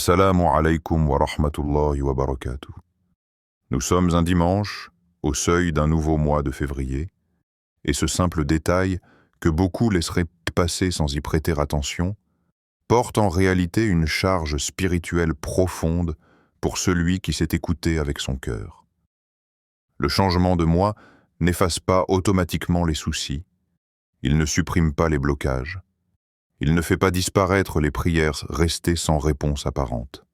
Assalamu alaikum wa rahmatullahi wa barakatuh. Nous sommes un dimanche, au seuil d'un nouveau mois de février, et ce simple détail, que beaucoup laisseraient passer sans y prêter attention, porte en réalité une charge spirituelle profonde pour celui qui s'est écouté avec son cœur. Le changement de mois n'efface pas automatiquement les soucis, il ne supprime pas les blocages, il ne fait pas disparaître les prières restées sans réponse apparente.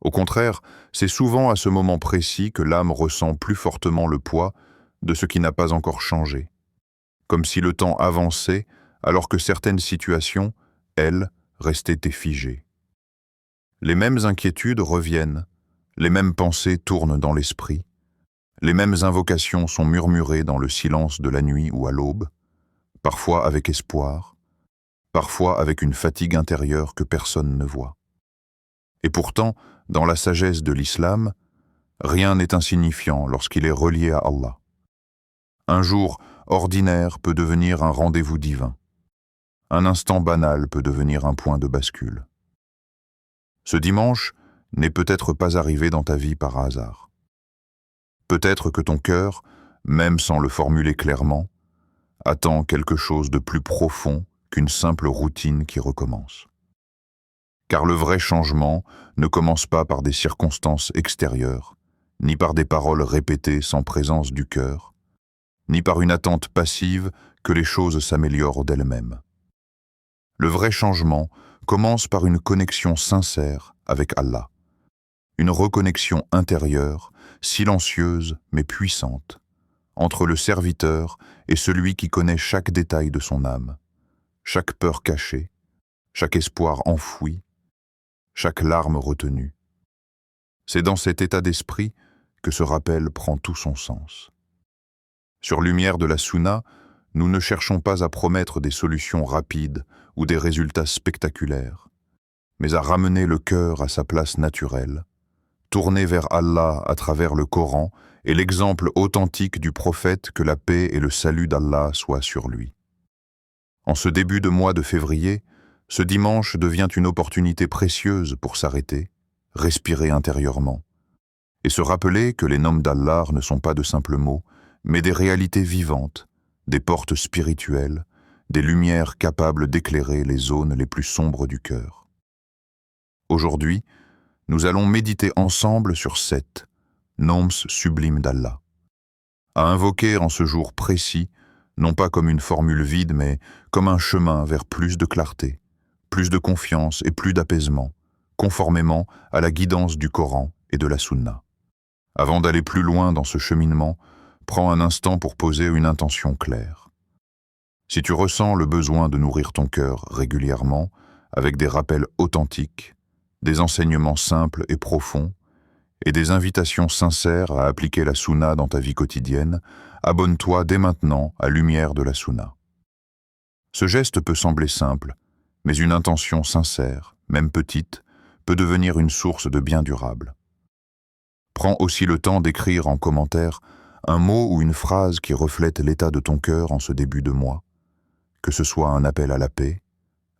Au contraire, c'est souvent à ce moment précis que l'âme ressent plus fortement le poids de ce qui n'a pas encore changé, comme si le temps avançait alors que certaines situations, elles, restaient figées. Les mêmes inquiétudes reviennent, les mêmes pensées tournent dans l'esprit, les mêmes invocations sont murmurées dans le silence de la nuit ou à l'aube, parfois avec espoir, parfois avec une fatigue intérieure que personne ne voit. Et pourtant, dans la sagesse de l'islam, rien n'est insignifiant lorsqu'il est relié à Allah. Un jour ordinaire peut devenir un rendez-vous divin. Un instant banal peut devenir un point de bascule. Ce dimanche n'est peut-être pas arrivé dans ta vie par hasard. Peut-être que ton cœur, même sans le formuler clairement, attend quelque chose de plus profond qu'une simple routine qui recommence. Car le vrai changement ne commence pas par des circonstances extérieures, ni par des paroles répétées sans présence du cœur, ni par une attente passive que les choses s'améliorent d'elles-mêmes. Le vrai changement commence par une connexion sincère avec Allah, une reconnexion intérieure, silencieuse mais puissante, entre le serviteur et celui qui connaît chaque détail de son âme, chaque peur cachée, chaque espoir enfoui, chaque larme retenue. C'est dans cet état d'esprit que ce rappel prend tout son sens. Sur lumière de la Sunna, nous ne cherchons pas à promettre des solutions rapides ou des résultats spectaculaires, mais à ramener le cœur à sa place naturelle, tourner vers Allah à travers le Coran et l'exemple authentique du prophète, que la paix et le salut d'Allah soient sur lui. En ce début de mois de février, ce dimanche devient une opportunité précieuse pour s'arrêter, respirer intérieurement, et se rappeler que les noms d'Allah ne sont pas de simples mots, mais des réalités vivantes, des portes spirituelles, des lumières capables d'éclairer les zones les plus sombres du cœur. Aujourd'hui, nous allons méditer ensemble sur 7 noms sublimes d'Allah, à invoquer en ce jour précis, non pas comme une formule vide, mais comme un chemin vers plus de clarté, plus de confiance et plus d'apaisement, conformément à la guidance du Coran et de la Sunna. Avant d'aller plus loin dans ce cheminement, prends un instant pour poser une intention claire. Si tu ressens le besoin de nourrir ton cœur régulièrement, avec des rappels authentiques, des enseignements simples et profonds, et des invitations sincères à appliquer la Sunna dans ta vie quotidienne, abonne-toi dès maintenant à Lumière de la Sunna. Ce geste peut sembler simple, mais une intention sincère, même petite, peut devenir une source de bien durable. Prends aussi le temps d'écrire en commentaire un mot ou une phrase qui reflète l'état de ton cœur en ce début de mois, que ce soit un appel à la paix,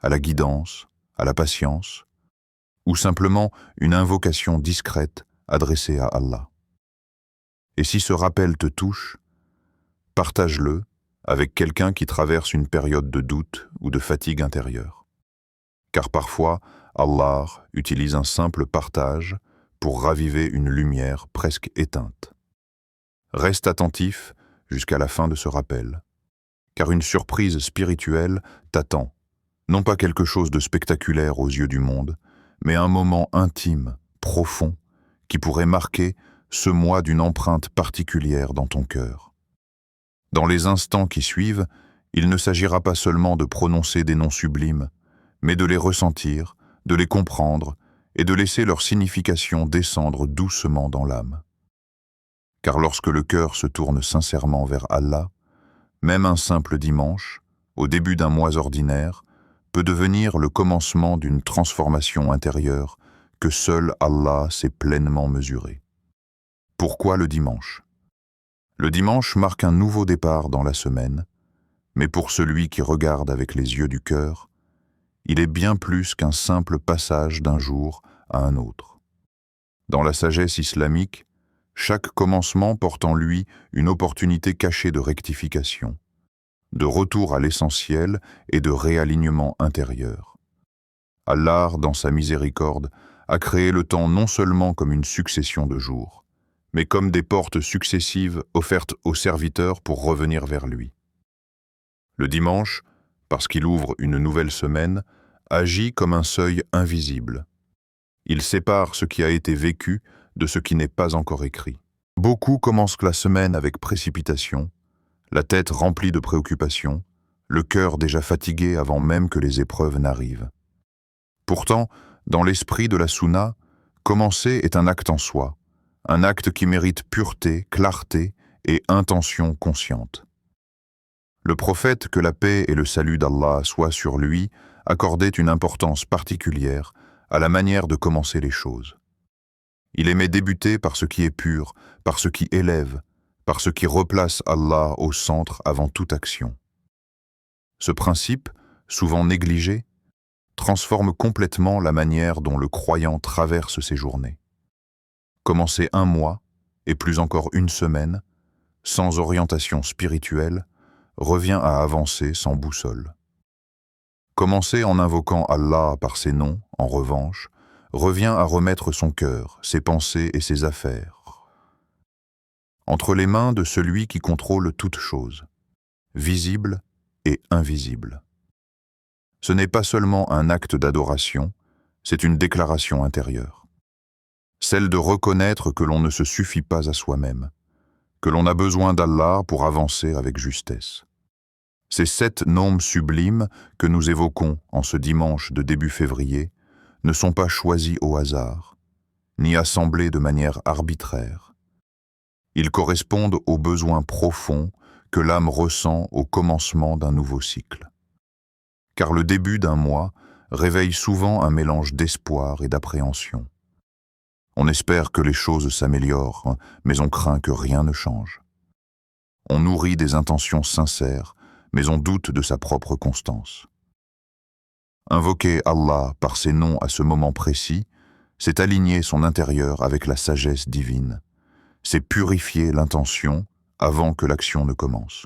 à la guidance, à la patience, ou simplement une invocation discrète adressée à Allah. Et si ce rappel te touche, partage-le avec quelqu'un qui traverse une période de doute ou de fatigue intérieure. Car parfois, Allah utilise un simple partage pour raviver une lumière presque éteinte. Reste attentif jusqu'à la fin de ce rappel, car une surprise spirituelle t'attend, non pas quelque chose de spectaculaire aux yeux du monde, mais un moment intime, profond, qui pourrait marquer ce mois d'une empreinte particulière dans ton cœur. Dans les instants qui suivent, il ne s'agira pas seulement de prononcer des noms sublimes, mais de les ressentir, de les comprendre et de laisser leur signification descendre doucement dans l'âme. Car lorsque le cœur se tourne sincèrement vers Allah, même un simple dimanche, au début d'un mois ordinaire, peut devenir le commencement d'une transformation intérieure que seul Allah sait pleinement mesurer. Pourquoi le dimanche? Le dimanche marque un nouveau départ dans la semaine, mais pour celui qui regarde avec les yeux du cœur, il est bien plus qu'un simple passage d'un jour à un autre. Dans la sagesse islamique, chaque commencement porte en lui une opportunité cachée de rectification, de retour à l'essentiel et de réalignement intérieur. Allah, dans sa miséricorde, a créé le temps non seulement comme une succession de jours, mais comme des portes successives offertes aux serviteurs pour revenir vers lui. Le dimanche, parce qu'il ouvre une nouvelle semaine, agit comme un seuil invisible. Il sépare ce qui a été vécu de ce qui n'est pas encore écrit. Beaucoup commencent la semaine avec précipitation, la tête remplie de préoccupations, le cœur déjà fatigué avant même que les épreuves n'arrivent. Pourtant, dans l'esprit de la Sunna, commencer est un acte en soi, un acte qui mérite pureté, clarté et intention consciente. Le prophète, que la paix et le salut d'Allah soient sur lui, accordait une importance particulière à la manière de commencer les choses. Il aimait débuter par ce qui est pur, par ce qui élève, par ce qui replace Allah au centre avant toute action. Ce principe, souvent négligé, transforme complètement la manière dont le croyant traverse ses journées. Commencer un mois, et plus encore une semaine, sans orientation spirituelle, revient à avancer sans boussole. Commencer en invoquant Allah par ses noms, en revanche, revient à remettre son cœur, ses pensées et ses affaires entre les mains de celui qui contrôle toutes choses, visibles et invisibles. Ce n'est pas seulement un acte d'adoration, c'est une déclaration intérieure. Celle de reconnaître que l'on ne se suffit pas à soi-même, que l'on a besoin d'Allah pour avancer avec justesse. Ces 7 nombres sublimes que nous évoquons en ce dimanche de début février ne sont pas choisis au hasard, ni assemblés de manière arbitraire. Ils correspondent aux besoins profonds que l'âme ressent au commencement d'un nouveau cycle. Car le début d'un mois réveille souvent un mélange d'espoir et d'appréhension. On espère que les choses s'améliorent, mais on craint que rien ne change. On nourrit des intentions sincères, mais on doute de sa propre constance. Invoquer Allah par ses noms à ce moment précis, c'est aligner son intérieur avec la sagesse divine. C'est purifier l'intention avant que l'action ne commence.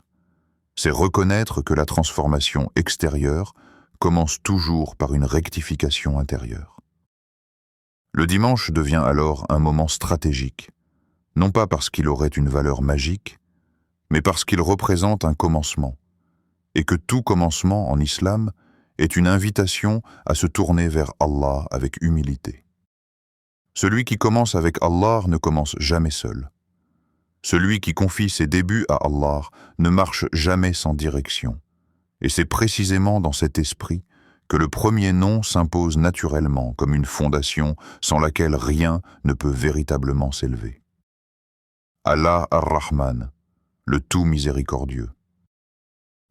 C'est reconnaître que la transformation extérieure commence toujours par une rectification intérieure. Le dimanche devient alors un moment stratégique, non pas parce qu'il aurait une valeur magique, mais parce qu'il représente un commencement, et que tout commencement en islam est une invitation à se tourner vers Allah avec humilité. Celui qui commence avec Allah ne commence jamais seul. Celui qui confie ses débuts à Allah ne marche jamais sans direction. Et c'est précisément dans cet esprit que le premier nom s'impose naturellement comme une fondation sans laquelle rien ne peut véritablement s'élever. Allah Ar-Rahman, le tout miséricordieux.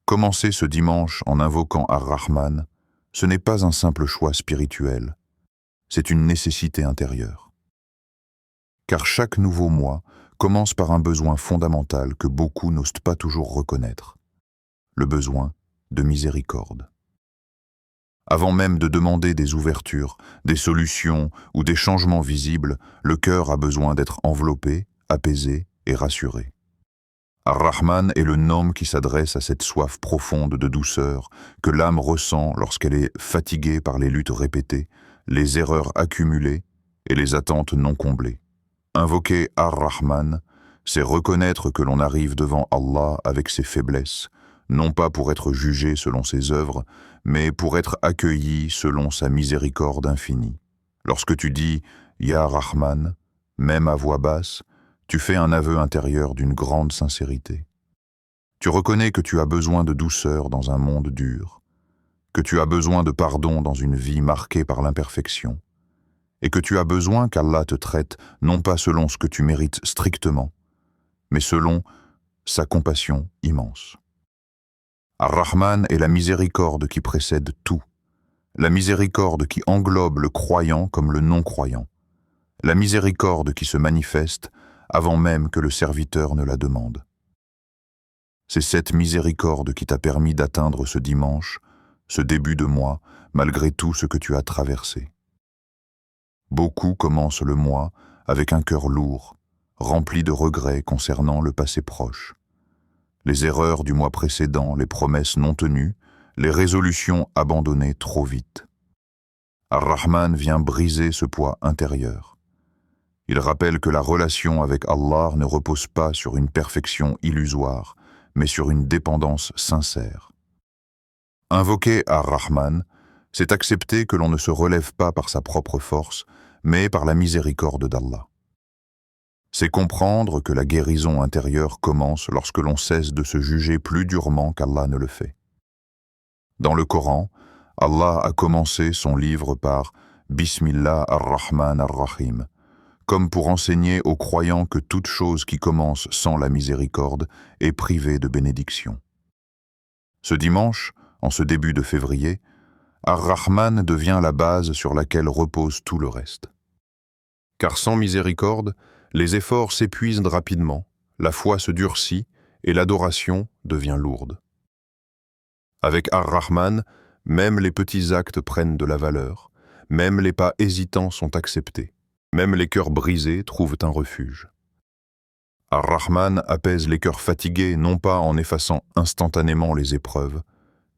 Commencer ce dimanche en invoquant Ar-Rahman, ce n'est pas un simple choix spirituel, c'est une nécessité intérieure. Car chaque nouveau mois commence par un besoin fondamental que beaucoup n'osent pas toujours reconnaître, le besoin de miséricorde. Avant même de demander des ouvertures, des solutions ou des changements visibles, le cœur a besoin d'être enveloppé, apaisé et rassuré. Ar-Rahman est le nom qui s'adresse à cette soif profonde de douceur que l'âme ressent lorsqu'elle est fatiguée par les luttes répétées, les erreurs accumulées et les attentes non comblées. Invoquer Ar-Rahman, c'est reconnaître que l'on arrive devant Allah avec ses faiblesses, non pas pour être jugé selon ses œuvres, mais pour être accueilli selon sa miséricorde infinie. Lorsque tu dis « Ya Rahman », même à voix basse, tu fais un aveu intérieur d'une grande sincérité. Tu reconnais que tu as besoin de douceur dans un monde dur, que tu as besoin de pardon dans une vie marquée par l'imperfection, et que tu as besoin qu'Allah te traite non pas selon ce que tu mérites strictement, mais selon sa compassion immense. Ar-Rahman est la miséricorde qui précède tout, la miséricorde qui englobe le croyant comme le non-croyant, la miséricorde qui se manifeste avant même que le serviteur ne la demande. C'est cette miséricorde qui t'a permis d'atteindre ce dimanche, ce début de mois, malgré tout ce que tu as traversé. Beaucoup commencent le mois avec un cœur lourd, rempli de regrets concernant le passé proche. Les erreurs du mois précédent, les promesses non tenues, les résolutions abandonnées trop vite. Ar-Rahman vient briser ce poids intérieur. Il rappelle que la relation avec Allah ne repose pas sur une perfection illusoire, mais sur une dépendance sincère. Invoquer Ar-Rahman, c'est accepter que l'on ne se relève pas par sa propre force, mais par la miséricorde d'Allah. C'est comprendre que la guérison intérieure commence lorsque l'on cesse de se juger plus durement qu'Allah ne le fait. Dans le Coran, Allah a commencé son livre par « Bismillah ar-Rahman ar-Rahim », comme pour enseigner aux croyants que toute chose qui commence sans la miséricorde est privée de bénédiction. Ce dimanche, en ce début de février, Ar-Rahman devient la base sur laquelle repose tout le reste. Car sans miséricorde, les efforts s'épuisent rapidement, la foi se durcit et l'adoration devient lourde. Avec Ar-Rahman, même les petits actes prennent de la valeur, même les pas hésitants sont acceptés, même les cœurs brisés trouvent un refuge. Ar-Rahman apaise les cœurs fatigués non pas en effaçant instantanément les épreuves,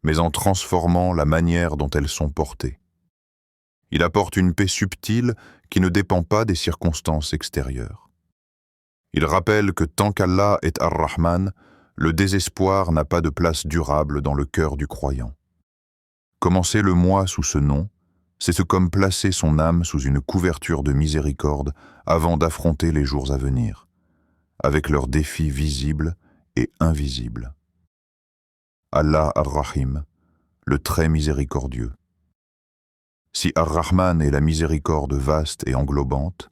mais en transformant la manière dont elles sont portées. Il apporte une paix subtile qui ne dépend pas des circonstances extérieures. Il rappelle que tant qu'Allah est Ar-Rahman, le désespoir n'a pas de place durable dans le cœur du croyant. Commencer le mois sous ce nom, c'est comme placer son âme sous une couverture de miséricorde avant d'affronter les jours à venir, avec leurs défis visibles et invisibles. Allah Ar-Rahim, le très miséricordieux. Si Ar-Rahman est la miséricorde vaste et englobante,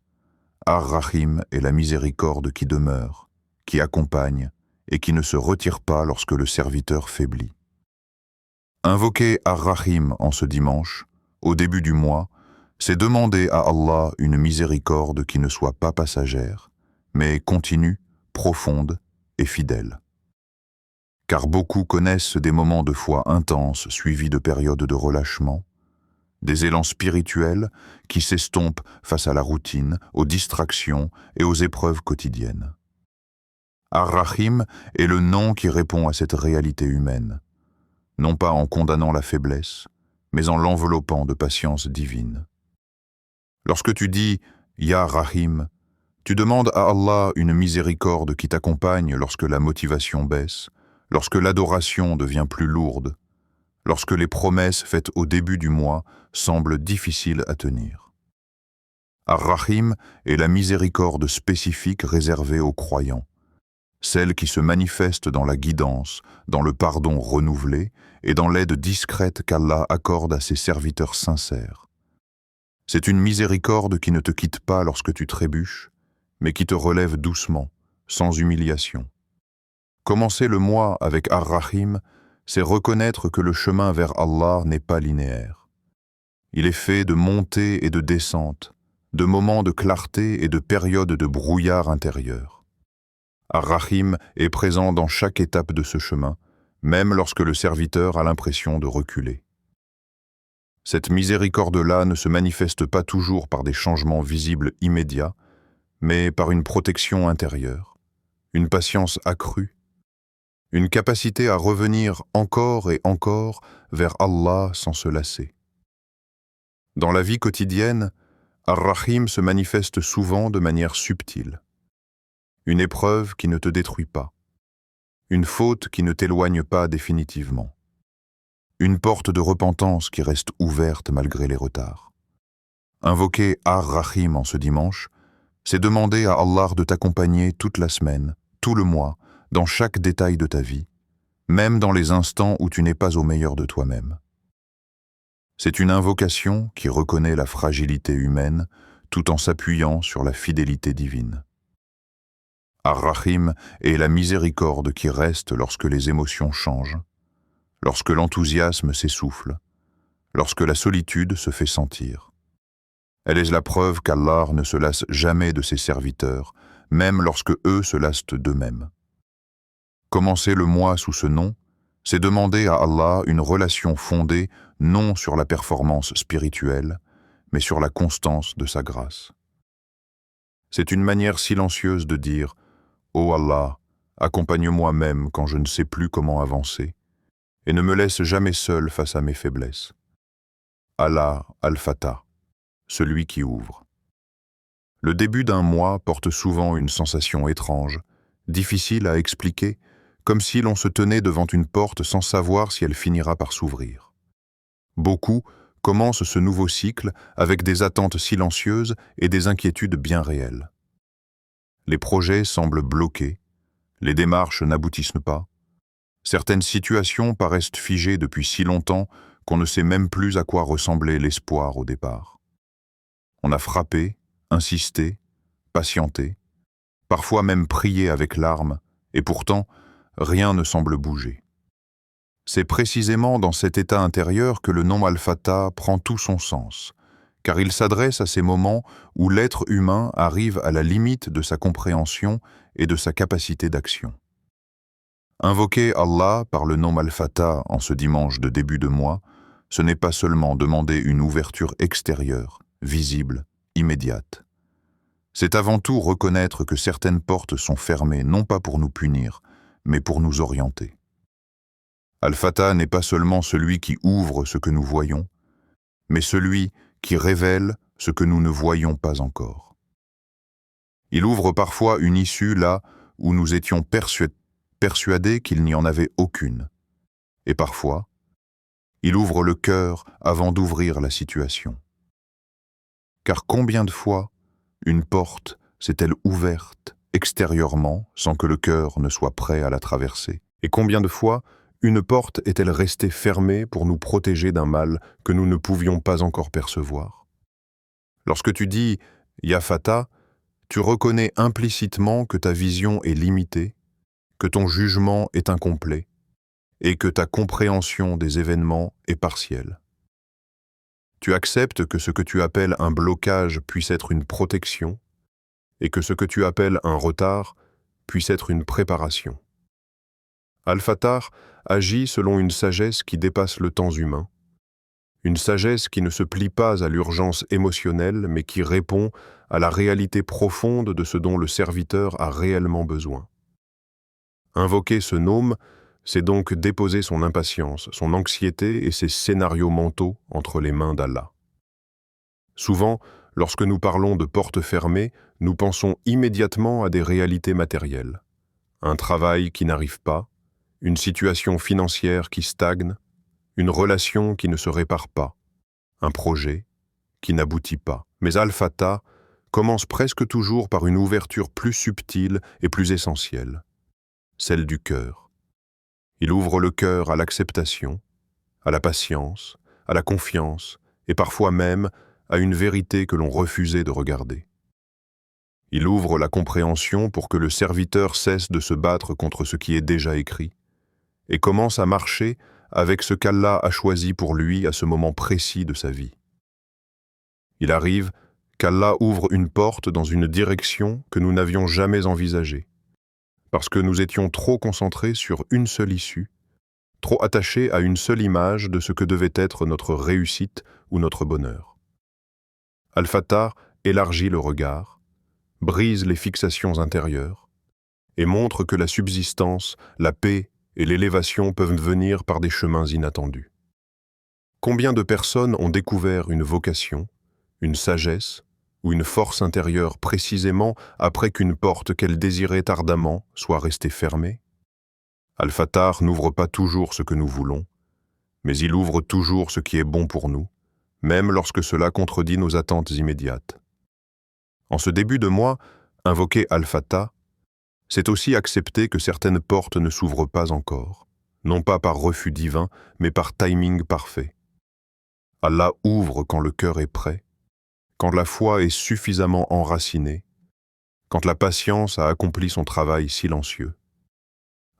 Ar-Rahim est la miséricorde qui demeure, qui accompagne et qui ne se retire pas lorsque le serviteur faiblit. Invoquer Ar-Rahim en ce dimanche, au début du mois, c'est demander à Allah une miséricorde qui ne soit pas passagère, mais continue, profonde et fidèle. Car beaucoup connaissent des moments de foi intenses suivis de périodes de relâchement, des élans spirituels qui s'estompent face à la routine, aux distractions et aux épreuves quotidiennes. Ar-Rahim est le nom qui répond à cette réalité humaine, non pas en condamnant la faiblesse, mais en l'enveloppant de patience divine. Lorsque tu dis « Ya Rahim », tu demandes à Allah une miséricorde qui t'accompagne lorsque la motivation baisse, lorsque l'adoration devient plus lourde, lorsque les promesses faites au début du mois semblent difficiles à tenir. Ar-Rahim est la miséricorde spécifique réservée aux croyants, celle qui se manifeste dans la guidance, dans le pardon renouvelé et dans l'aide discrète qu'Allah accorde à ses serviteurs sincères. C'est une miséricorde qui ne te quitte pas lorsque tu trébuches, mais qui te relève doucement, sans humiliation. Commencer le mois avec Ar-Rahim, c'est reconnaître que le chemin vers Allah n'est pas linéaire. Il est fait de montées et de descentes, de moments de clarté et de périodes de brouillard intérieur. Ar-Rahim est présent dans chaque étape de ce chemin, même lorsque le serviteur a l'impression de reculer. Cette miséricorde-là ne se manifeste pas toujours par des changements visibles immédiats, mais par une protection intérieure, une patience accrue, une capacité à revenir encore et encore vers Allah sans se lasser. Dans la vie quotidienne, Ar-Rahim se manifeste souvent de manière subtile. Une épreuve qui ne te détruit pas, une faute qui ne t'éloigne pas définitivement, une porte de repentance qui reste ouverte malgré les retards. Invoquer Ar-Rahim en ce dimanche, c'est demander à Allah de t'accompagner toute la semaine, tout le mois, dans chaque détail de ta vie, même dans les instants où tu n'es pas au meilleur de toi-même. C'est une invocation qui reconnaît la fragilité humaine tout en s'appuyant sur la fidélité divine. Ar-Rahim est la miséricorde qui reste lorsque les émotions changent, lorsque l'enthousiasme s'essouffle, lorsque la solitude se fait sentir. Elle est la preuve qu'Allah ne se lasse jamais de ses serviteurs, même lorsque eux se lassent d'eux-mêmes. Commencer le mois sous ce nom, c'est demander à Allah une relation fondée non sur la performance spirituelle, mais sur la constance de sa grâce. C'est une manière silencieuse de dire « Ô Allah, accompagne-moi même quand je ne sais plus comment avancer, et ne me laisse jamais seul face à mes faiblesses. » Allah al-Fatah, celui qui ouvre. Le début d'un mois porte souvent une sensation étrange, difficile à expliquer, comme si l'on se tenait devant une porte sans savoir si elle finira par s'ouvrir. Beaucoup commencent ce nouveau cycle avec des attentes silencieuses et des inquiétudes bien réelles. Les projets semblent bloqués, les démarches n'aboutissent pas, certaines situations paraissent figées depuis si longtemps qu'on ne sait même plus à quoi ressemblait l'espoir au départ. On a frappé, insisté, patienté, parfois même prié avec larmes, et pourtant, rien ne semble bouger. C'est précisément dans cet état intérieur que le nom Al-Fatah prend tout son sens, car il s'adresse à ces moments où l'être humain arrive à la limite de sa compréhension et de sa capacité d'action. Invoquer Allah par le nom Al-Fatah en ce dimanche de début de mois, ce n'est pas seulement demander une ouverture extérieure, visible, immédiate. C'est avant tout reconnaître que certaines portes sont fermées non pas pour nous punir, mais pour nous orienter. Al-Fatah n'est pas seulement celui qui ouvre ce que nous voyons, mais celui qui révèle ce que nous ne voyons pas encore. Il ouvre parfois une issue là où nous étions persuadés qu'il n'y en avait aucune. Et parfois, il ouvre le cœur avant d'ouvrir la situation. Car combien de fois une porte s'est-elle ouverte extérieurement sans que le cœur ne soit prêt à la traverser? Et combien de fois une porte est-elle restée fermée pour nous protéger d'un mal que nous ne pouvions pas encore percevoir? Lorsque tu dis « Ya Fatah », tu reconnais implicitement que ta vision est limitée, que ton jugement est incomplet et que ta compréhension des événements est partielle. Tu acceptes que ce que tu appelles un blocage puisse être une protection et que ce que tu appelles un retard puisse être une préparation. Al-Fatah agit selon une sagesse qui dépasse le temps humain, une sagesse qui ne se plie pas à l'urgence émotionnelle mais qui répond à la réalité profonde de ce dont le serviteur a réellement besoin. Invoquer ce nom, c'est donc déposer son impatience, son anxiété et ses scénarios mentaux entre les mains d'Allah. Souvent, lorsque nous parlons de portes fermées, nous pensons immédiatement à des réalités matérielles. Un travail qui n'arrive pas, une situation financière qui stagne, une relation qui ne se répare pas, un projet qui n'aboutit pas. Mais Al-Fatah commence presque toujours par une ouverture plus subtile et plus essentielle, celle du cœur. Il ouvre le cœur à l'acceptation, à la patience, à la confiance et parfois même à une vérité que l'on refusait de regarder. Il ouvre la compréhension pour que le serviteur cesse de se battre contre ce qui est déjà écrit et commence à marcher avec ce qu'Allah a choisi pour lui à ce moment précis de sa vie. Il arrive qu'Allah ouvre une porte dans une direction que nous n'avions jamais envisagée, parce que nous étions trop concentrés sur une seule issue, trop attachés à une seule image de ce que devait être notre réussite ou notre bonheur. Al-Fatah élargit le regard, brise les fixations intérieures et montre que la subsistance, la paix et l'élévation peuvent venir par des chemins inattendus. Combien de personnes ont découvert une vocation, une sagesse ou une force intérieure précisément après qu'une porte qu'elles désiraient ardemment soit restée fermée? Al-Fatah n'ouvre pas toujours ce que nous voulons, mais il ouvre toujours ce qui est bon pour nous, même lorsque cela contredit nos attentes immédiates. En ce début de mois, invoquer Al-Fatah, c'est aussi accepter que certaines portes ne s'ouvrent pas encore, non pas par refus divin, mais par timing parfait. Allah ouvre quand le cœur est prêt, quand la foi est suffisamment enracinée, quand la patience a accompli son travail silencieux.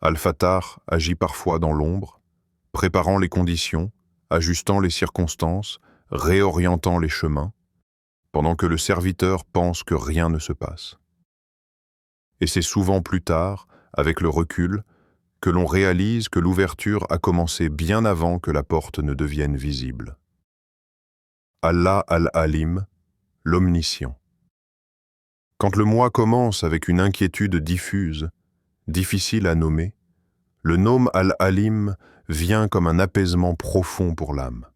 Al-Fatah agit parfois dans l'ombre, préparant les conditions, ajustant les circonstances, réorientant les chemins, pendant que le serviteur pense que rien ne se passe. Et c'est souvent plus tard, avec le recul, que l'on réalise que l'ouverture a commencé bien avant que la porte ne devienne visible. Allah al-Alim, l'Omniscient. Quand le moi commence avec une inquiétude diffuse, difficile à nommer, le nom al-Alim vient comme un apaisement profond pour l'âme.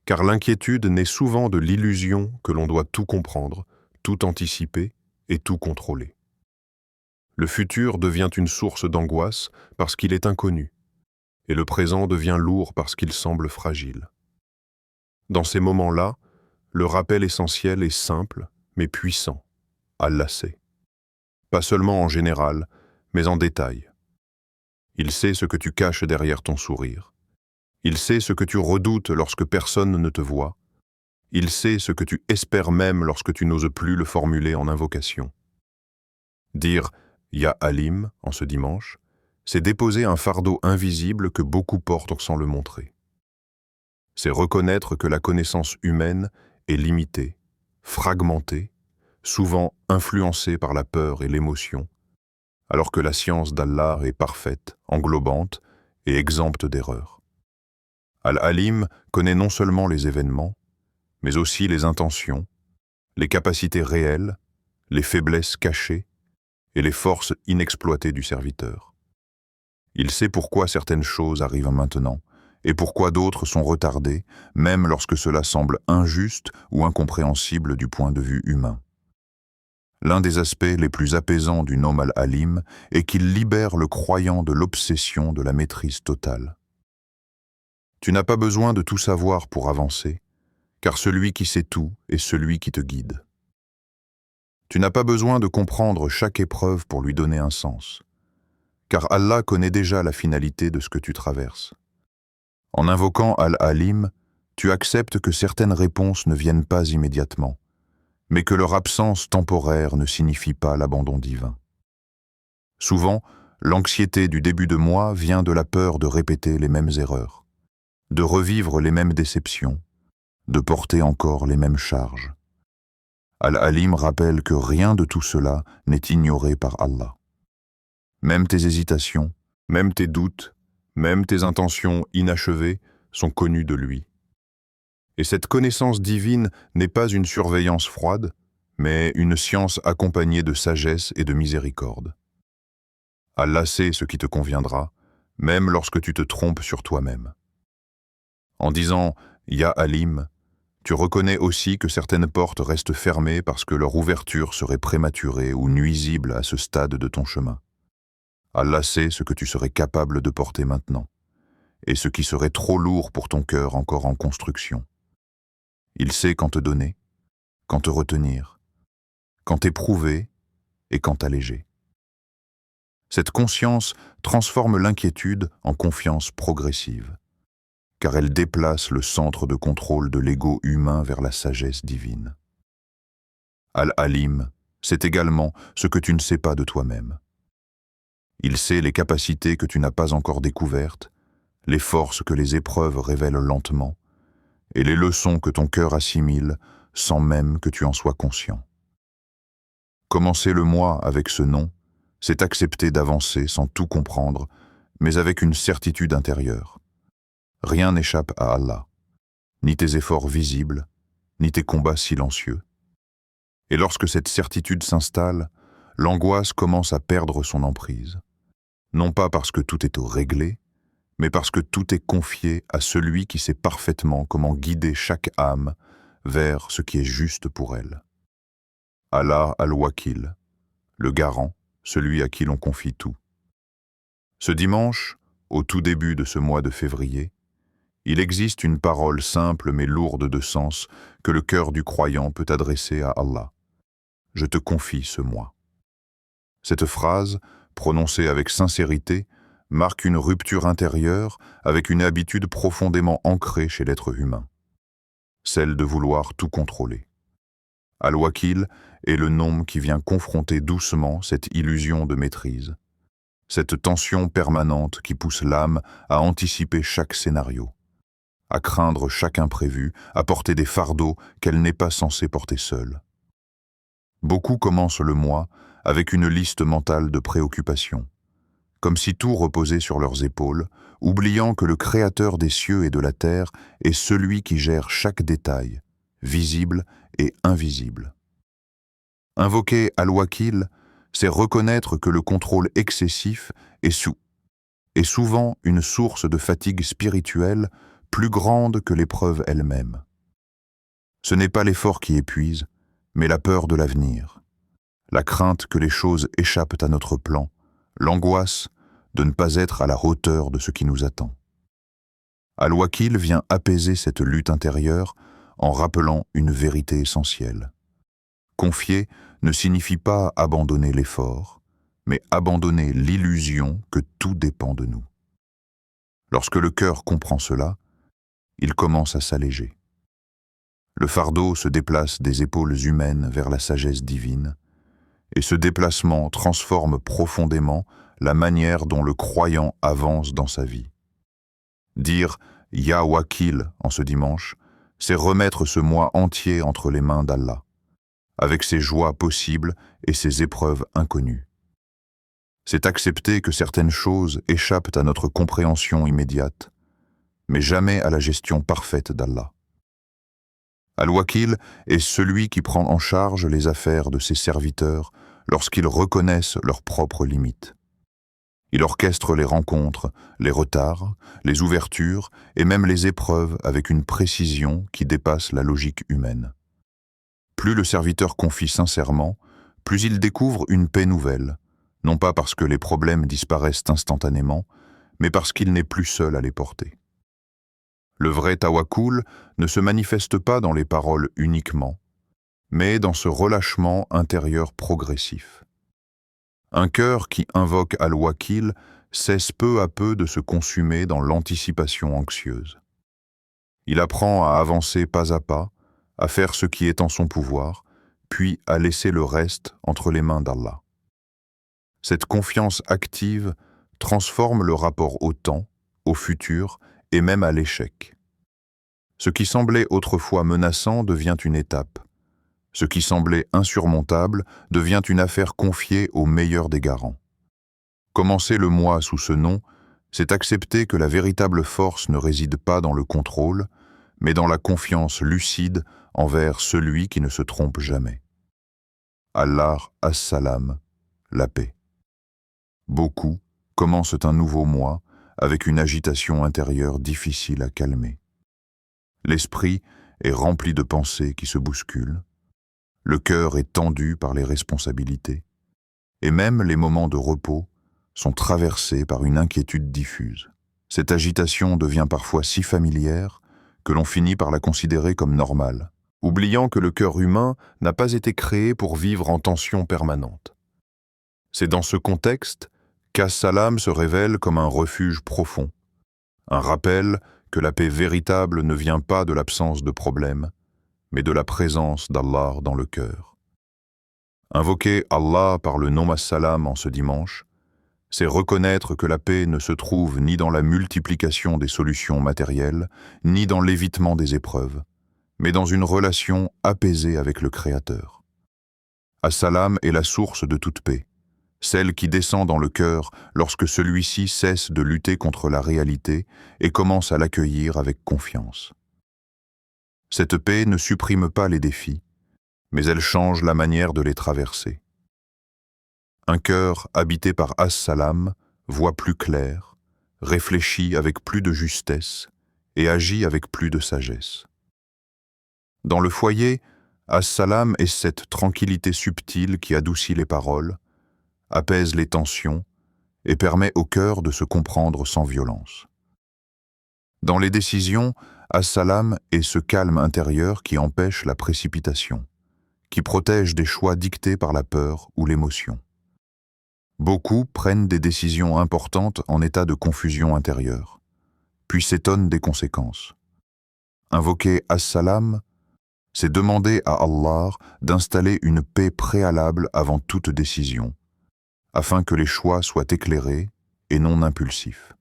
Car l'inquiétude naît souvent de l'illusion que l'on doit tout comprendre, tout anticiper et tout contrôler. Le futur devient une source d'angoisse parce qu'il est inconnu, et le présent devient lourd parce qu'il semble fragile. Dans ces moments-là, le rappel essentiel est simple, mais puissant. Allah sait. Pas seulement en général, mais en détail. Il sait ce que tu caches derrière ton sourire. Il sait ce que tu redoutes lorsque personne ne te voit. Il sait ce que tu espères même lorsque tu n'oses plus le formuler en invocation. Dire « Ya Alim » en ce dimanche, c'est déposer un fardeau invisible que beaucoup portent sans le montrer. C'est reconnaître que la connaissance humaine est limitée, fragmentée, souvent influencée par la peur et l'émotion, alors que la science d'Allah est parfaite, englobante et exempte d'erreurs. Al-Alim connaît non seulement les événements, mais aussi les intentions, les capacités réelles, les faiblesses cachées et les forces inexploitées du serviteur. Il sait pourquoi certaines choses arrivent maintenant et pourquoi d'autres sont retardées, même lorsque cela semble injuste ou incompréhensible du point de vue humain. L'un des aspects les plus apaisants du nom al-Alim est qu'il libère le croyant de l'obsession de la maîtrise totale. Tu n'as pas besoin de tout savoir pour avancer, car celui qui sait tout est celui qui te guide. Tu n'as pas besoin de comprendre chaque épreuve pour lui donner un sens, car Allah connaît déjà la finalité de ce que tu traverses. En invoquant Al-Alim, tu acceptes que certaines réponses ne viennent pas immédiatement, mais que leur absence temporaire ne signifie pas l'abandon divin. Souvent, l'anxiété du début de mois vient de la peur de répéter les mêmes erreurs, de revivre les mêmes déceptions, de porter encore les mêmes charges. Al-Alim rappelle que rien de tout cela n'est ignoré par Allah. Même tes hésitations, même tes doutes, même tes intentions inachevées sont connues de lui. Et cette connaissance divine n'est pas une surveillance froide, mais une science accompagnée de sagesse et de miséricorde. Allah sait ce qui te conviendra, même lorsque tu te trompes sur toi-même. En disant « Ya Alim », tu reconnais aussi que certaines portes restent fermées parce que leur ouverture serait prématurée ou nuisible à ce stade de ton chemin. Allah sait ce que tu serais capable de porter maintenant, et ce qui serait trop lourd pour ton cœur encore en construction. Il sait quand te donner, quand te retenir, quand t'éprouver et quand t'alléger. Cette conscience transforme l'inquiétude en confiance progressive, car elle déplace le centre de contrôle de l'ego humain vers la sagesse divine. Al-Alim, c'est également ce que tu ne sais pas de toi-même. Il sait les capacités que tu n'as pas encore découvertes, les forces que les épreuves révèlent lentement, et les leçons que ton cœur assimile sans même que tu en sois conscient. Commencer le mois avec ce nom, c'est accepter d'avancer sans tout comprendre, mais avec une certitude intérieure. Rien n'échappe à Allah, ni tes efforts visibles, ni tes combats silencieux. Et lorsque cette certitude s'installe, l'angoisse commence à perdre son emprise. Non pas parce que tout est réglé, mais parce que tout est confié à celui qui sait parfaitement comment guider chaque âme vers ce qui est juste pour elle. Allah al-Wakil, le garant, celui à qui l'on confie tout. Ce dimanche, au tout début de ce mois de février, il existe une parole simple mais lourde de sens que le cœur du croyant peut adresser à Allah. « Je te confie ce mois ». Cette phrase, prononcée avec sincérité, marque une rupture intérieure avec une habitude profondément ancrée chez l'être humain, celle de vouloir tout contrôler. Al-Wakil est le nom qui vient confronter doucement cette illusion de maîtrise, cette tension permanente qui pousse l'âme à anticiper chaque scénario, à craindre chaque imprévu, à porter des fardeaux qu'elle n'est pas censée porter seule. Beaucoup commencent le mois avec une liste mentale de préoccupations, comme si tout reposait sur leurs épaules, oubliant que le Créateur des cieux et de la terre est celui qui gère chaque détail, visible et invisible. Invoquer Al-Wakil, c'est reconnaître que le contrôle excessif est souvent une source de fatigue spirituelle plus grande que l'épreuve elle-même. Ce n'est pas l'effort qui épuise, mais la peur de l'avenir, la crainte que les choses échappent à notre plan, l'angoisse de ne pas être à la hauteur de ce qui nous attend. Al-Wakil vient apaiser cette lutte intérieure en rappelant une vérité essentielle. Confier ne signifie pas abandonner l'effort, mais abandonner l'illusion que tout dépend de nous. Lorsque le cœur comprend cela, il commence à s'alléger. Le fardeau se déplace des épaules humaines vers la sagesse divine, et ce déplacement transforme profondément la manière dont le croyant avance dans sa vie. Dire « Ya Wakil » en ce dimanche, c'est remettre ce mois entier entre les mains d'Allah, avec ses joies possibles et ses épreuves inconnues. C'est accepter que certaines choses échappent à notre compréhension immédiate, mais jamais à la gestion parfaite d'Allah. Al-Wakil est celui qui prend en charge les affaires de ses serviteurs lorsqu'ils reconnaissent leurs propres limites. Il orchestre les rencontres, les retards, les ouvertures et même les épreuves avec une précision qui dépasse la logique humaine. Plus le serviteur confie sincèrement, plus il découvre une paix nouvelle, non pas parce que les problèmes disparaissent instantanément, mais parce qu'il n'est plus seul à les porter. Le vrai tawakkul ne se manifeste pas dans les paroles uniquement, mais dans ce relâchement intérieur progressif. Un cœur qui invoque Al-Wakil cesse peu à peu de se consumer dans l'anticipation anxieuse. Il apprend à avancer pas à pas, à faire ce qui est en son pouvoir, puis à laisser le reste entre les mains d'Allah. Cette confiance active transforme le rapport au temps, au futur et même à l'échec. Ce qui semblait autrefois menaçant devient une étape. Ce qui semblait insurmontable devient une affaire confiée au meilleur des garants. Commencer le mois sous ce nom, c'est accepter que la véritable force ne réside pas dans le contrôle, mais dans la confiance lucide envers celui qui ne se trompe jamais. Allah as-Salam, la paix. Beaucoup commencent un nouveau mois avec une agitation intérieure difficile à calmer. L'esprit est rempli de pensées qui se bousculent, le cœur est tendu par les responsabilités, et même les moments de repos sont traversés par une inquiétude diffuse. Cette agitation devient parfois si familière que l'on finit par la considérer comme normale, oubliant que le cœur humain n'a pas été créé pour vivre en tension permanente. C'est dans ce contexte qu'As-Salam se révèle comme un refuge profond, un rappel que la paix véritable ne vient pas de l'absence de problèmes, mais de la présence d'Allah dans le cœur. Invoquer Allah par le nom As-Salam en ce dimanche, c'est reconnaître que la paix ne se trouve ni dans la multiplication des solutions matérielles, ni dans l'évitement des épreuves, mais dans une relation apaisée avec le Créateur. As-Salam est la source de toute paix, celle qui descend dans le cœur lorsque celui-ci cesse de lutter contre la réalité et commence à l'accueillir avec confiance. Cette paix ne supprime pas les défis, mais elle change la manière de les traverser. Un cœur habité par As-Salam voit plus clair, réfléchit avec plus de justesse et agit avec plus de sagesse. Dans le foyer, As-Salam est cette tranquillité subtile qui adoucit les paroles, apaise les tensions et permet au cœur de se comprendre sans violence. Dans les décisions, As-Salam est ce calme intérieur qui empêche la précipitation, qui protège des choix dictés par la peur ou l'émotion. Beaucoup prennent des décisions importantes en état de confusion intérieure, puis s'étonnent des conséquences. Invoquer As-Salam, c'est demander à Allah d'installer une paix préalable avant toute décision, afin que les choix soient éclairés et non impulsifs.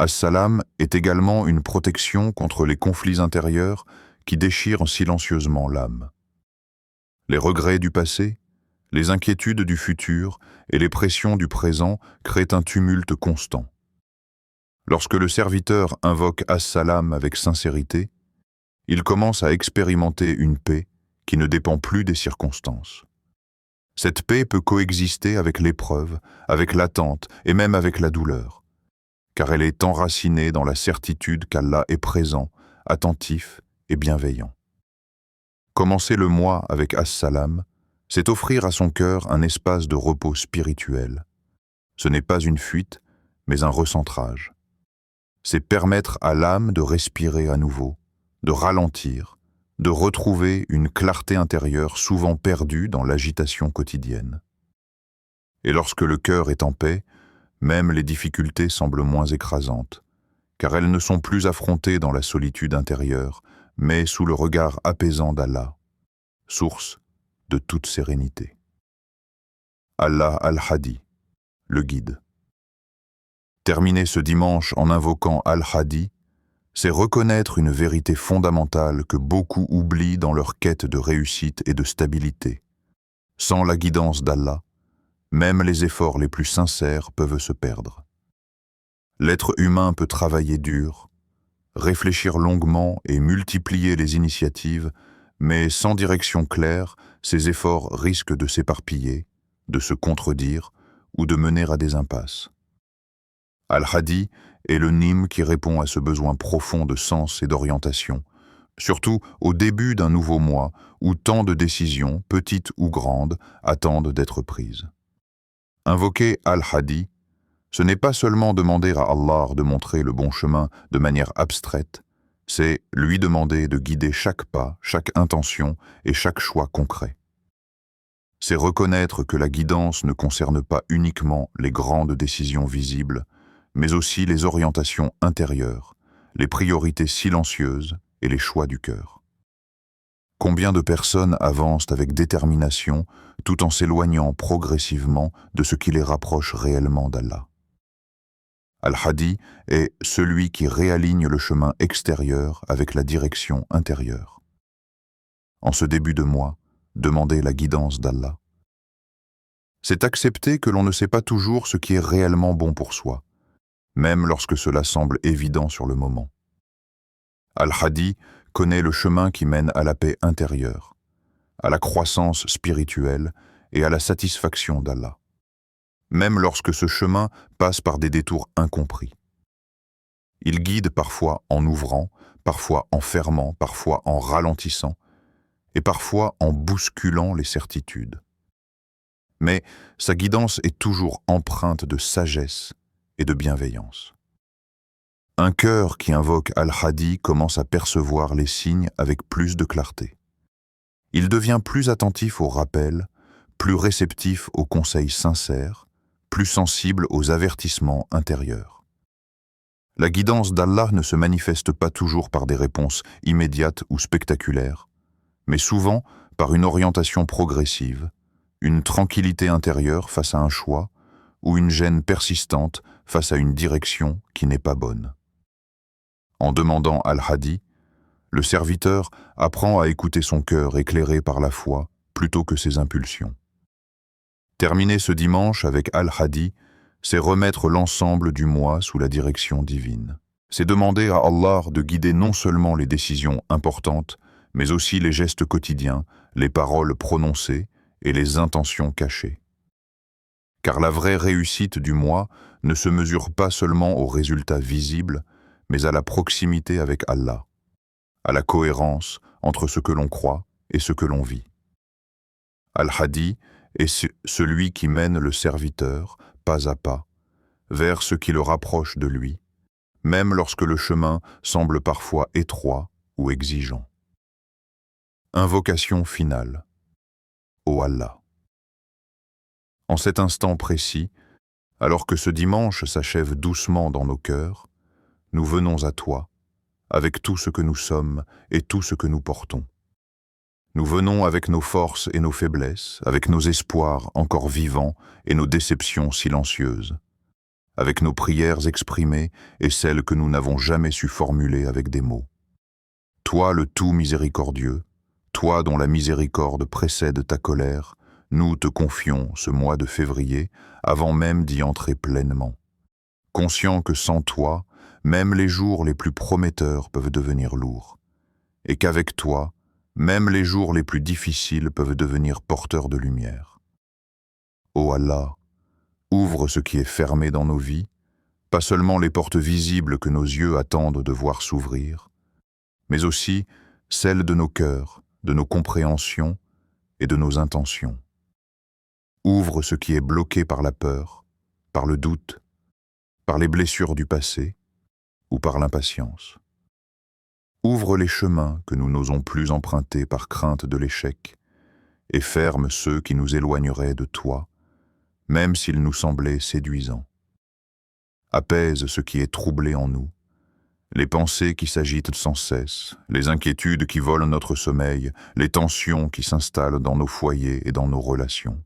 As-Salam est également une protection contre les conflits intérieurs qui déchirent silencieusement l'âme. Les regrets du passé, les inquiétudes du futur et les pressions du présent créent un tumulte constant. Lorsque le serviteur invoque As-Salam avec sincérité, il commence à expérimenter une paix qui ne dépend plus des circonstances. Cette paix peut coexister avec l'épreuve, avec l'attente et même avec la douleur, car elle est enracinée dans la certitude qu'Allah est présent, attentif et bienveillant. Commencer le mois avec As-Salam, c'est offrir à son cœur un espace de repos spirituel. Ce n'est pas une fuite, mais un recentrage. C'est permettre à l'âme de respirer à nouveau, de ralentir, de retrouver une clarté intérieure souvent perdue dans l'agitation quotidienne. Et lorsque le cœur est en paix, même les difficultés semblent moins écrasantes, car elles ne sont plus affrontées dans la solitude intérieure, mais sous le regard apaisant d'Allah, source de toute sérénité. Allah al-Hadi, le guide. Terminer ce dimanche en invoquant Al-Hadi, c'est reconnaître une vérité fondamentale que beaucoup oublient dans leur quête de réussite et de stabilité. Sans la guidance d'Allah, même les efforts les plus sincères peuvent se perdre. L'être humain peut travailler dur, réfléchir longuement et multiplier les initiatives, mais sans direction claire, ces efforts risquent de s'éparpiller, de se contredire ou de mener à des impasses. Al-Hadi est le Nim qui répond à ce besoin profond de sens et d'orientation, surtout au début d'un nouveau mois où tant de décisions, petites ou grandes, attendent d'être prises. Invoquer Al-Hadi, ce n'est pas seulement demander à Allah de montrer le bon chemin de manière abstraite, c'est lui demander de guider chaque pas, chaque intention et chaque choix concret. C'est reconnaître que la guidance ne concerne pas uniquement les grandes décisions visibles, mais aussi les orientations intérieures, les priorités silencieuses et les choix du cœur. Combien de personnes avancent avec détermination tout en s'éloignant progressivement de ce qui les rapproche réellement d'Allah. Al-Hadi est celui qui réaligne le chemin extérieur avec la direction intérieure. En ce début de mois, demandez la guidance d'Allah. C'est accepter que l'on ne sait pas toujours ce qui est réellement bon pour soi, même lorsque cela semble évident sur le moment. Al-Hadi connaît le chemin qui mène à la paix intérieure, à la croissance spirituelle et à la satisfaction d'Allah, même lorsque ce chemin passe par des détours incompris. Il guide parfois en ouvrant, parfois en fermant, parfois en ralentissant, et parfois en bousculant les certitudes. Mais sa guidance est toujours empreinte de sagesse et de bienveillance. Un cœur qui invoque Al-Hadi commence à percevoir les signes avec plus de clarté. Il devient plus attentif aux rappels, plus réceptif aux conseils sincères, plus sensible aux avertissements intérieurs. La guidance d'Allah ne se manifeste pas toujours par des réponses immédiates ou spectaculaires, mais souvent par une orientation progressive, une tranquillité intérieure face à un choix, ou une gêne persistante face à une direction qui n'est pas bonne. En demandant Al-Hadi, le serviteur apprend à écouter son cœur éclairé par la foi plutôt que ses impulsions. Terminer ce dimanche avec Al-Hadi, c'est remettre l'ensemble du mois sous la direction divine. C'est demander à Allah de guider non seulement les décisions importantes, mais aussi les gestes quotidiens, les paroles prononcées et les intentions cachées. Car la vraie réussite du mois ne se mesure pas seulement aux résultats visibles, mais à la proximité avec Allah, à la cohérence entre ce que l'on croit et ce que l'on vit. Al-Hadi est celui qui mène le serviteur, pas à pas, vers ce qui le rapproche de lui, même lorsque le chemin semble parfois étroit ou exigeant. Invocation finale. Ô Allah. En cet instant précis, alors que ce dimanche s'achève doucement dans nos cœurs, nous venons à toi, avec tout ce que nous sommes et tout ce que nous portons. Nous venons avec nos forces et nos faiblesses, avec nos espoirs encore vivants et nos déceptions silencieuses, avec nos prières exprimées et celles que nous n'avons jamais su formuler avec des mots. Toi le tout miséricordieux, toi dont la miséricorde précède ta colère, nous te confions ce mois de février avant même d'y entrer pleinement, conscients que sans toi, même les jours les plus prometteurs peuvent devenir lourds, et qu'avec toi, même les jours les plus difficiles peuvent devenir porteurs de lumière. Ô Allah, ouvre ce qui est fermé dans nos vies, pas seulement les portes visibles que nos yeux attendent de voir s'ouvrir, mais aussi celles de nos cœurs, de nos compréhensions et de nos intentions. Ouvre ce qui est bloqué par la peur, par le doute, par les blessures du passé ou par l'impatience. Ouvre les chemins que nous n'osons plus emprunter par crainte de l'échec et ferme ceux qui nous éloigneraient de toi, même s'ils nous semblaient séduisants. Apaise ce qui est troublé en nous, les pensées qui s'agitent sans cesse, les inquiétudes qui volent notre sommeil, les tensions qui s'installent dans nos foyers et dans nos relations.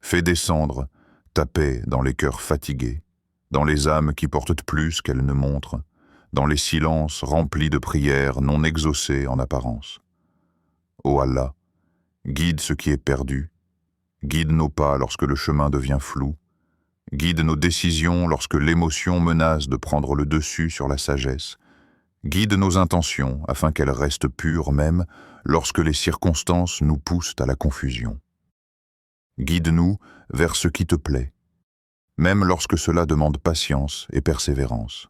Fais descendre ta paix dans les cœurs fatigués, dans les âmes qui portent plus qu'elles ne montrent, dans les silences remplis de prières non exaucées en apparence. Ô Allah, guide ce qui est perdu, guide nos pas lorsque le chemin devient flou, guide nos décisions lorsque l'émotion menace de prendre le dessus sur la sagesse, guide nos intentions afin qu'elles restent pures même lorsque les circonstances nous poussent à la confusion. Guide-nous vers ce qui te plaît, même lorsque cela demande patience et persévérance.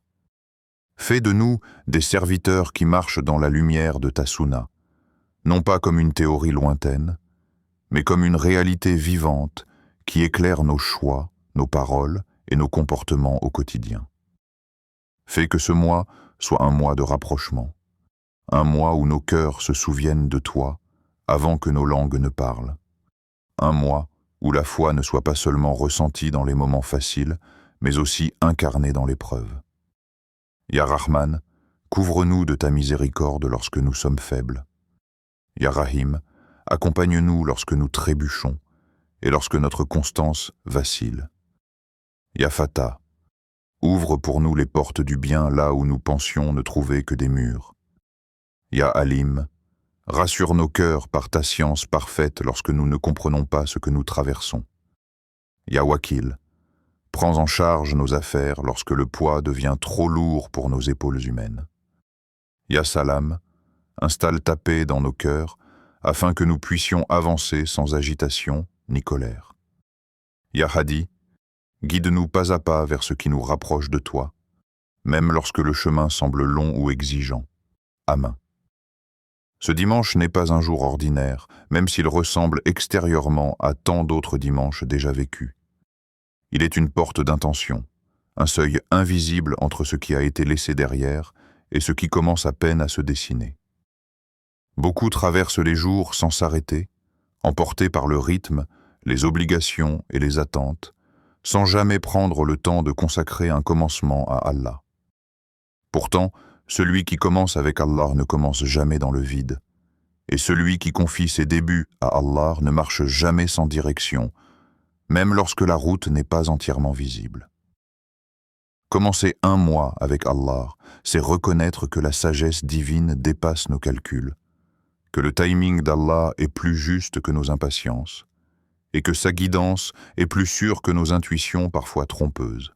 Fais de nous des serviteurs qui marchent dans la lumière de ta sunna, non pas comme une théorie lointaine, mais comme une réalité vivante qui éclaire nos choix, nos paroles et nos comportements au quotidien. Fais que ce mois soit un mois de rapprochement, un mois où nos cœurs se souviennent de toi avant que nos langues ne parlent, un mois où la foi ne soit pas seulement ressentie dans les moments faciles, mais aussi incarnée dans l'épreuve. Ya Rahman, couvre-nous de ta miséricorde lorsque nous sommes faibles. Ya Rahim, accompagne-nous lorsque nous trébuchons et lorsque notre constance vacille. Ya Fatah, ouvre pour nous les portes du bien là où nous pensions ne trouver que des murs. Ya Alim, rassure nos cœurs par ta science parfaite lorsque nous ne comprenons pas ce que nous traversons. Ya Wakil, prends en charge nos affaires lorsque le poids devient trop lourd pour nos épaules humaines. Ya Salam, installe ta paix dans nos cœurs afin que nous puissions avancer sans agitation ni colère. Ya Hadi, guide-nous pas à pas vers ce qui nous rapproche de toi, même lorsque le chemin semble long ou exigeant. Amen. Ce dimanche n'est pas un jour ordinaire, même s'il ressemble extérieurement à tant d'autres dimanches déjà vécus. Il est une porte d'intention, un seuil invisible entre ce qui a été laissé derrière et ce qui commence à peine à se dessiner. Beaucoup traversent les jours sans s'arrêter, emportés par le rythme, les obligations et les attentes, sans jamais prendre le temps de consacrer un commencement à Allah. Pourtant, celui qui commence avec Allah ne commence jamais dans le vide, et celui qui confie ses débuts à Allah ne marche jamais sans direction, même lorsque la route n'est pas entièrement visible. Commencer un mois avec Allah, c'est reconnaître que la sagesse divine dépasse nos calculs, que le timing d'Allah est plus juste que nos impatiences, et que sa guidance est plus sûre que nos intuitions parfois trompeuses.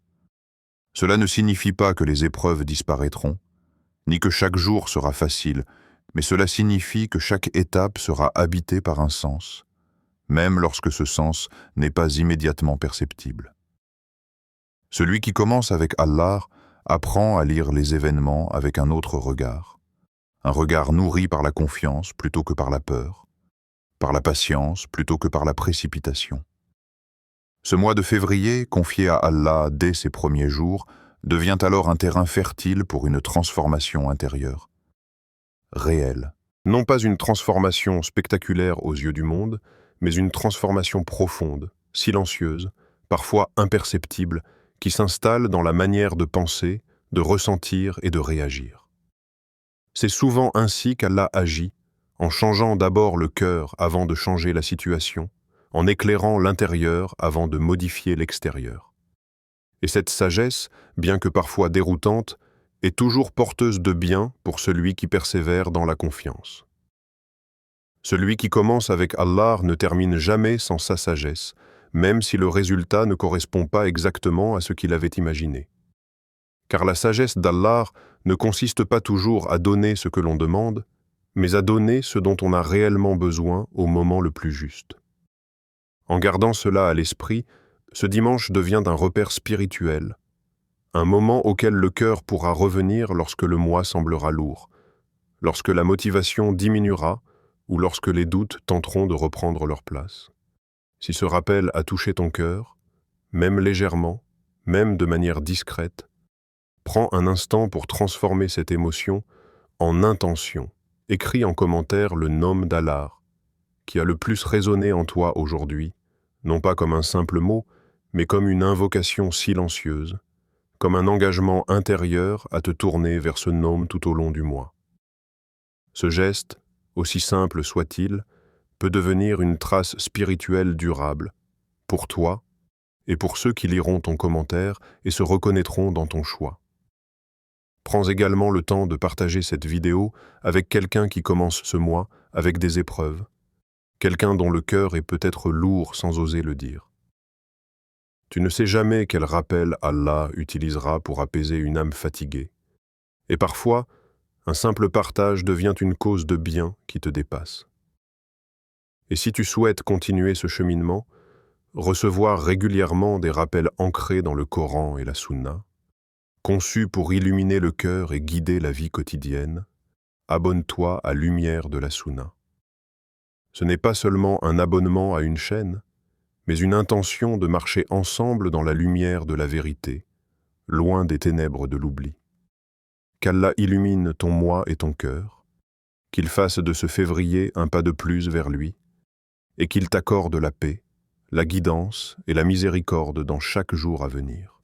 Cela ne signifie pas que les épreuves disparaîtront, ni que chaque jour sera facile, mais cela signifie que chaque étape sera habitée par un sens, même lorsque ce sens n'est pas immédiatement perceptible. Celui qui commence avec Allah apprend à lire les événements avec un autre regard, un regard nourri par la confiance plutôt que par la peur, par la patience plutôt que par la précipitation. Ce mois de février, confié à Allah dès ses premiers jours, devient alors un terrain fertile pour une transformation intérieure, réelle. Non pas une transformation spectaculaire aux yeux du monde, mais une transformation profonde, silencieuse, parfois imperceptible, qui s'installe dans la manière de penser, de ressentir et de réagir. C'est souvent ainsi qu'Allah agit, en changeant d'abord le cœur avant de changer la situation, en éclairant l'intérieur avant de modifier l'extérieur. Et cette sagesse, bien que parfois déroutante, est toujours porteuse de bien pour celui qui persévère dans la confiance. Celui qui commence avec Allah ne termine jamais sans sa sagesse, même si le résultat ne correspond pas exactement à ce qu'il avait imaginé. Car la sagesse d'Allah ne consiste pas toujours à donner ce que l'on demande, mais à donner ce dont on a réellement besoin au moment le plus juste. En gardant cela à l'esprit, ce dimanche devient un repère spirituel, un moment auquel le cœur pourra revenir lorsque le mois semblera lourd, lorsque la motivation diminuera ou lorsque les doutes tenteront de reprendre leur place. Si ce rappel a touché ton cœur, même légèrement, même de manière discrète, prends un instant pour transformer cette émotion en intention. Écris en commentaire le nom d'Allah, qui a le plus résonné en toi aujourd'hui, non pas comme un simple mot, mais comme une invocation silencieuse, comme un engagement intérieur à te tourner vers ce nom tout au long du mois. Ce geste, aussi simple soit-il, peut devenir une trace spirituelle durable, pour toi et pour ceux qui liront ton commentaire et se reconnaîtront dans ton choix. Prends également le temps de partager cette vidéo avec quelqu'un qui commence ce mois avec des épreuves, quelqu'un dont le cœur est peut-être lourd sans oser le dire. Tu ne sais jamais quel rappel Allah utilisera pour apaiser une âme fatiguée. Et parfois, un simple partage devient une cause de bien qui te dépasse. Et si tu souhaites continuer ce cheminement, recevoir régulièrement des rappels ancrés dans le Coran et la Sunna, conçus pour illuminer le cœur et guider la vie quotidienne, abonne-toi à Lumière de la Sunna. Ce n'est pas seulement un abonnement à une chaîne, mais une intention de marcher ensemble dans la lumière de la vérité, loin des ténèbres de l'oubli. Qu'Allah illumine ton moi et ton cœur, qu'il fasse de ce février un pas de plus vers lui, et qu'il t'accorde la paix, la guidance et la miséricorde dans chaque jour à venir.